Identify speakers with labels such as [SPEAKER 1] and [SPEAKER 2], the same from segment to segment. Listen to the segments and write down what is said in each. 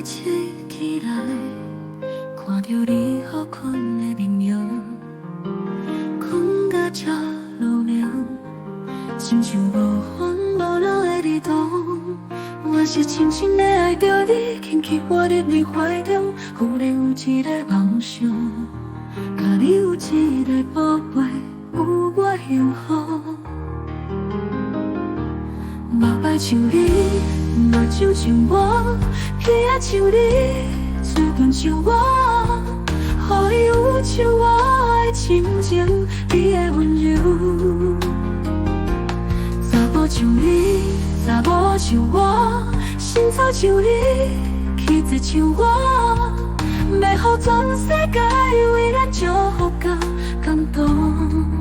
[SPEAKER 1] 起起来，看着你好困的面容，困到这落眠，亲像无烦无恼的日动。我是深深的爱着你，紧紧握入你怀中，忽然有一个梦想，甲你有一个宝贝，有我幸福。目睭像你，目睭像我，鼻仔像你，嘴唇像我，予你有像我的深情，你的温柔。查某像你，查某像我，心草像你，气质像我，要予全世界为咱祝福甲感动。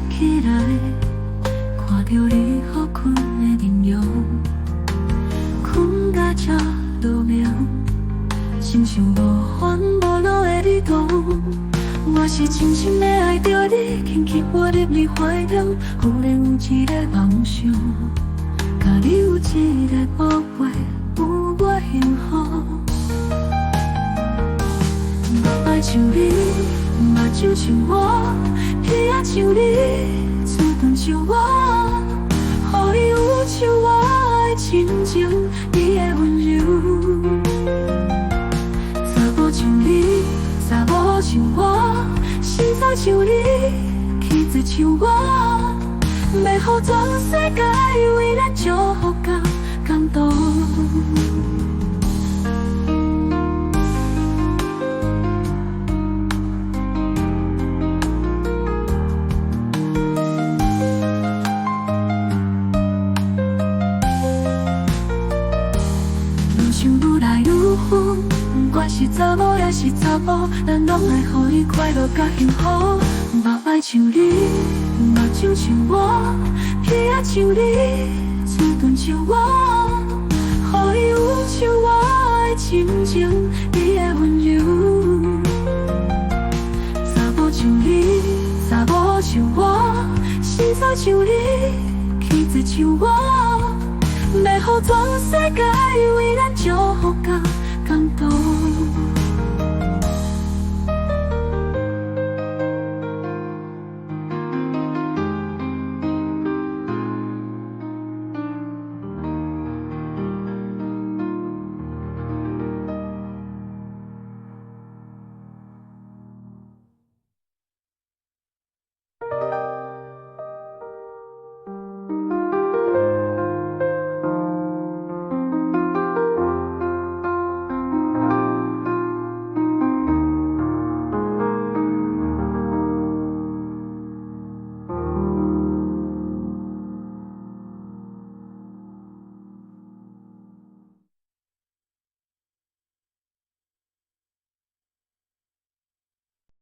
[SPEAKER 1] 起来，看着你好困的面容，困到这落眠，亲像无烦无恼的日动。我是深深的爱着你，紧紧握入你怀中，忽然有一个梦想，甲你有一个宝贝，有我幸福。目睭像你，目睭像我，鼻仔像你，嘴唇像我，予你有像我的深情，你的温柔。查某像你，查某像我，心草像你，气质像我，要予全世界为咱祝福甲感动。想愈来愈远，不管是查某也是查某，咱拢爱予伊快乐甲幸福。目睭像你，目睭像我，鼻仔像你，嘴唇像我，予你有像我的深情，你的温柔。查某像你，查某像我，心草像你，气质像我。要予全世界为咱祝福甲感动。